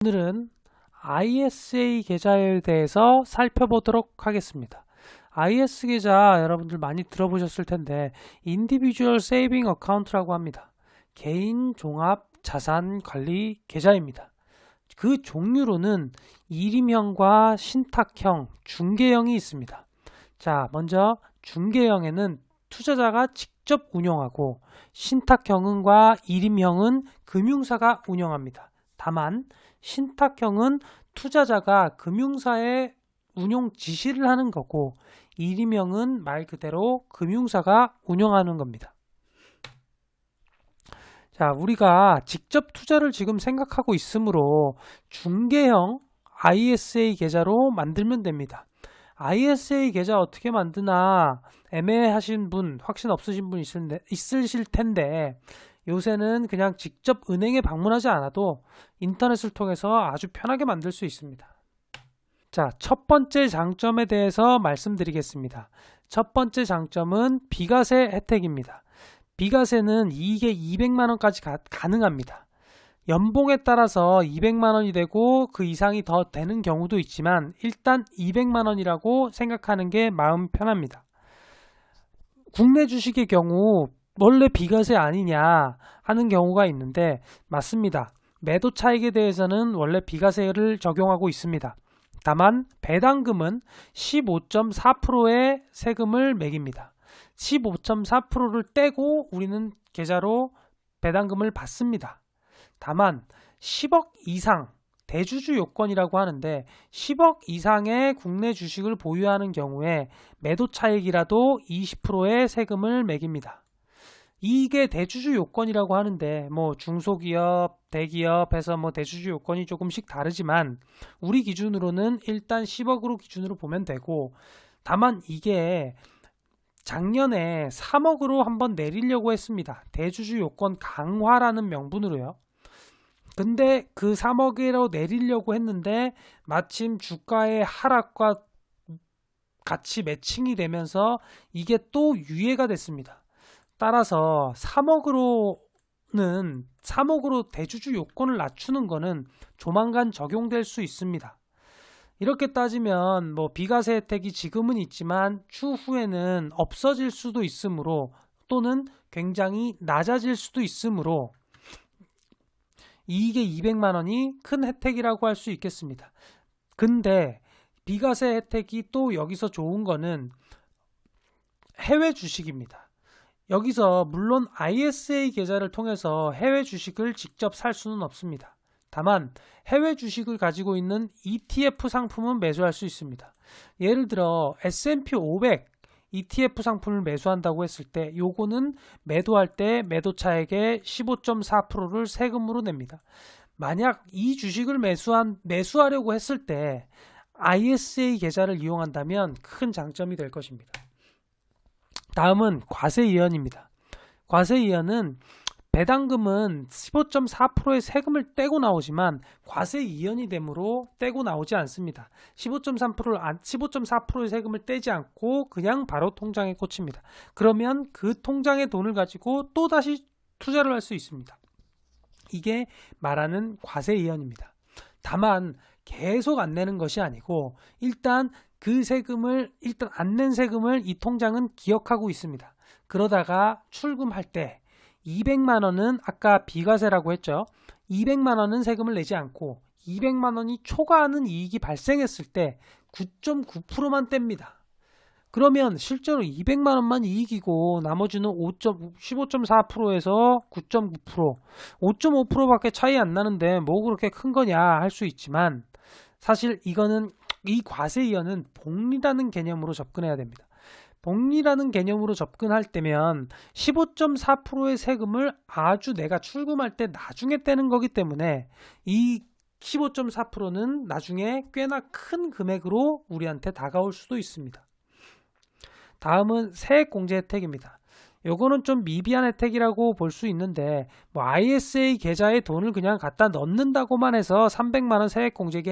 오늘은 ISA 계좌에 대해서 살펴보도록 하겠습니다. IS 계좌 여러분들 많이 들어보셨을 텐데 Individual Saving Account라고 합니다. 개인 종합 자산 관리 계좌입니다. 그 종류로는 일임형과 신탁형, 중개형이 있습니다. 자, 먼저 중개형에는 투자자가 직접 운영하고 신탁형과 일임형은 금융사가 운영합니다. 다만 신탁형은 투자자가 금융사에 운용 지시를 하는 거고 일임형은 말 그대로 금융사가 운영하는 겁니다. 자, 우리가 직접 투자를 지금 생각하고 있으므로 중개형 ISA 계좌로 만들면 됩니다. ISA 계좌 어떻게 만드나 애매하신 분, 확신 없으신 분 있으실 텐데 요새는 그냥 직접 은행에 방문하지 않아도 인터넷을 통해서 아주 편하게 만들 수 있습니다. 자, 첫 번째 장점에 대해서 말씀드리겠습니다. 첫 번째 장점은 비과세 혜택입니다. 비과세는 이익의 200만원까지 가능합니다. 연봉에 따라서 200만원이 되고 그 이상이 더 되는 경우도 있지만 일단 200만원이라고 생각하는 게 마음 편합니다. 국내 주식의 경우 원래 비과세 아니냐 하는 경우가 있는데 맞습니다. 매도 차익에 대해서는 원래 비과세를 적용하고 있습니다. 다만 배당금은 15.4%의 세금을 매깁니다. 15.4%를 떼고 우리는 계좌로 배당금을 받습니다. 다만 10억 이상 대주주 요건이라고 하는데 10억 이상의 국내 주식을 보유하는 경우에 매도 차익이라도 20%의 세금을 매깁니다. 이게 대주주 요건이라고 하는데 뭐 중소기업, 대기업에서 뭐 대주주 요건이 조금씩 다르지만 우리 기준으로는 일단 10억으로 기준으로 보면 되고 다만 이게 작년에 3억으로 한번 내리려고 했습니다. 대주주 요건 강화라는 명분으로요. 근데 그 3억으로 내리려고 했는데 마침 주가의 하락과 같이 매칭이 되면서 이게 또 유예가 됐습니다. 따라서 3억으로 대주주 요건을 낮추는 거는 조만간 적용될 수 있습니다. 이렇게 따지면 뭐 비과세 혜택이 지금은 있지만 추후에는 없어질 수도 있으므로 또는 굉장히 낮아질 수도 있으므로 이익의 200만원이 큰 혜택이라고 할 수 있겠습니다. 근데 비과세 혜택이 또 여기서 좋은 거는 해외 주식입니다. 여기서 물론 ISA 계좌를 통해서 해외 주식을 직접 살 수는 없습니다. 다만 해외 주식을 가지고 있는 ETF 상품은 매수할 수 있습니다. 예를 들어 S&P 500 ETF 상품을 매수한다고 했을 때 요거는 매도할 때 매도 차익의 15.4%를 세금으로 냅니다. 만약 이 주식을 매수하려고 했을 때 ISA 계좌를 이용한다면 큰 장점이 될 것입니다. 다음은 과세이연입니다. 과세이연은 배당금은 15.4%의 세금을 떼고 나오지만 과세이연이 되므로 떼고 나오지 않습니다. 15.4%의 세금을 떼지 않고 그냥 바로 통장에 꽂힙니다. 그러면 그 통장의 돈을 가지고 또다시 투자를 할 수 있습니다. 이게 말하는 과세이연입니다. 다만 계속 안 내는 것이 아니고 일단 안 낸 세금을 이 통장은 기억하고 있습니다. 그러다가 출금할 때 200만원은 아까 비과세라고 했죠. 200만원은 세금을 내지 않고 200만원이 초과하는 이익이 발생했을 때 9.9%만 뗍니다. 그러면 실제로 200만원만 이익이고 나머지는 15.4%에서 9.9%, 5.5%밖에 차이 안 나는데 뭐 그렇게 큰 거냐 할 수 있지만 사실 이 과세이연은 복리라는 개념으로 접근해야 됩니다. 복리라는 개념으로 접근할 때면 15.4%의 세금을 아주 내가 출금할 때 나중에 떼는 거기 때문에 이 15.4%는 나중에 꽤나 큰 금액으로 우리한테 다가올 수도 있습니다. 다음은 세액공제 혜택입니다. 요거는 좀 미비한 혜택이라고 볼 수 있는데 뭐 ISA 계좌에 돈을 그냥 갖다 넣는다고만 해서 300만원 세액공제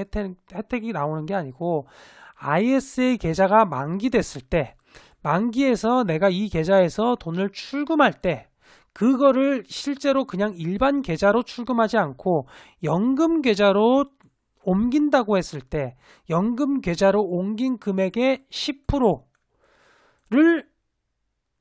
혜택이 나오는 게 아니고 ISA 계좌가 만기됐을 때 만기에서 내가 이 계좌에서 돈을 출금할 때 그거를 실제로 그냥 일반 계좌로 출금하지 않고 연금 계좌로 옮긴다고 했을 때 연금 계좌로 옮긴 금액의 10%를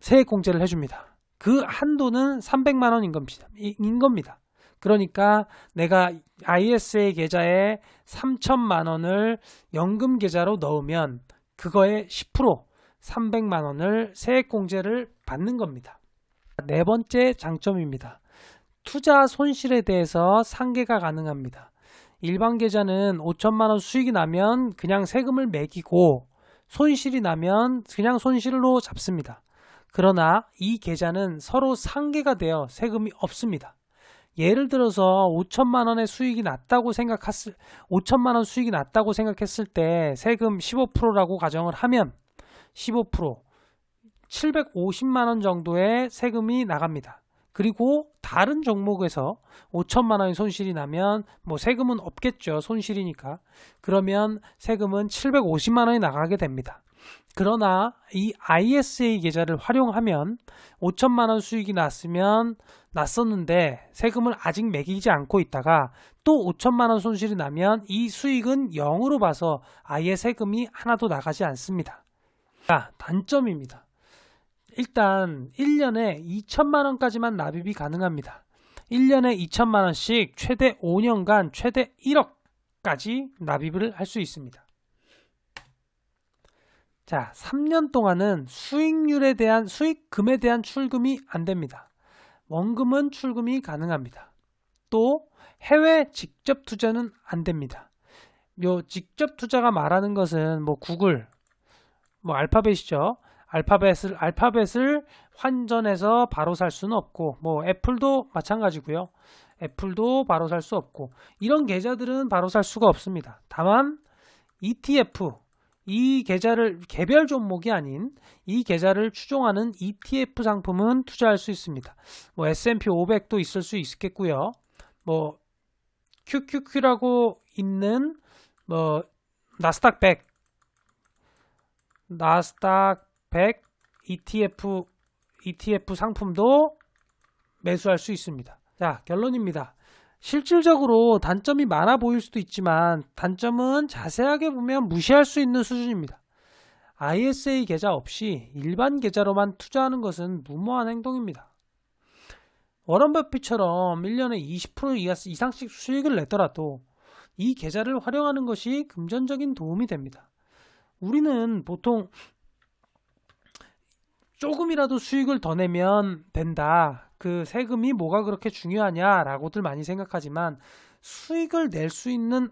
세액공제를 해줍니다. 그 한도는 300만 원인 겁니다. 그러니까 내가 ISA 계좌에 3천만 원을 연금 계좌로 넣으면 그거의 10% 300만 원을 세액공제를 받는 겁니다. 네 번째 장점입니다. 투자 손실에 대해서 상계가 가능합니다. 일반 계좌는 5천만 원 수익이 나면 그냥 세금을 매기고 손실이 나면 그냥 손실로 잡습니다. 그러나 이 계좌는 서로 상계가 되어 세금이 없습니다. 예를 들어서 5천만 원의 수익이 났다고 5천만 원 수익이 났다고 생각했을 때 세금 15%라고 가정을 하면 15% 750만 원 정도의 세금이 나갑니다. 그리고 다른 종목에서 5천만 원의 손실이 나면 뭐 세금은 없겠죠. 손실이니까. 그러면 세금은 750만 원이 나가게 됩니다. 그러나 이 ISA 계좌를 활용하면 5천만 원 수익이 났었는데 세금을 아직 매기지 않고 있다가 또 5천만 원 손실이 나면 이 수익은 0으로 봐서 아예 세금이 하나도 나가지 않습니다. 자, 단점입니다. 일단 1년에 2천만 원까지만 납입이 가능합니다. 1년에 2천만 원씩 최대 5년간 최대 1억까지 납입을 할 수 있습니다. 자, 3년 동안은 수익금에 대한 출금이 안 됩니다. 원금은 출금이 가능합니다. 또 해외 직접 투자는 안 됩니다. 요 직접 투자가 말하는 것은 뭐 구글, 뭐 알파벳이죠. 알파벳을 환전해서 바로 살 수는 없고, 뭐 애플도 마찬가지고요. 애플도 바로 살 수 없고, 이런 계좌들은 바로 살 수가 없습니다. 다만 ETF, 이 계좌를 개별 종목이 아닌 이 계좌를 추종하는 ETF 상품은 투자할 수 있습니다. 뭐 S&P 500도 있을 수 있겠고요. 뭐 QQQ라고 있는 뭐 나스닥 100 ETF 상품도 매수할 수 있습니다. 자, 결론입니다. 실질적으로 단점이 많아 보일 수도 있지만 단점은 자세하게 보면 무시할 수 있는 수준입니다. ISA 계좌 없이 일반 계좌로만 투자하는 것은 무모한 행동입니다. 워런 버핏처럼 1년에 20% 이상씩 수익을 내더라도 이 계좌를 활용하는 것이 금전적인 도움이 됩니다. 우리는 보통 조금이라도 수익을 더 내면 된다. 그 세금이 뭐가 그렇게 중요하냐라고들 많이 생각하지만 수익을 낼 수 있는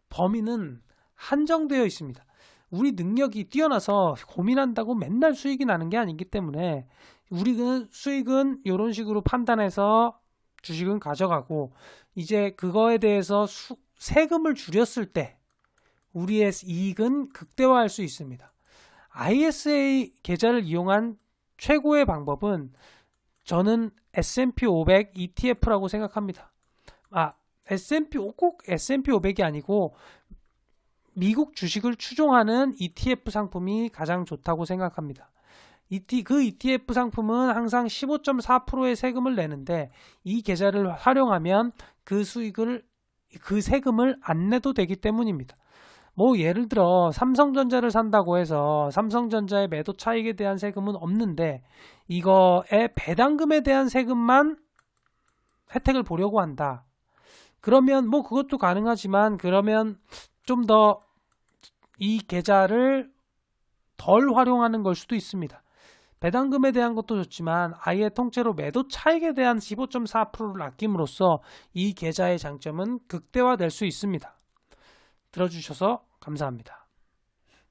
범위는 한정되어 있습니다. 우리 능력이 뛰어나서 고민한다고 맨날 수익이 나는 게 아니기 때문에 우리는 수익은 이런 식으로 판단해서 주식은 가져가고 이제 그거에 대해서 세금을 줄였을 때 우리의 이익은 극대화할 수 있습니다. ISA 계좌를 이용한 최고의 방법은 저는 S&P 500 ETF라고 생각합니다. 꼭 S&P 500이 아니고 미국 주식을 추종하는 ETF 상품이 가장 좋다고 생각합니다. 그 ETF 상품은 항상 15.4%의 세금을 내는데 이 계좌를 활용하면 그 세금을 안 내도 되기 때문입니다. 뭐 예를 들어 삼성전자를 산다고 해서 삼성전자의 매도 차익에 대한 세금은 없는데 이거의 배당금에 대한 세금만 혜택을 보려고 한다. 그러면 뭐 그것도 가능하지만 그러면 좀 더 이 계좌를 덜 활용하는 걸 수도 있습니다. 배당금에 대한 것도 좋지만 아예 통째로 매도 차익에 대한 15.4%를 아낌으로써 이 계좌의 장점은 극대화될 수 있습니다. 들어주셔서 감사합니다.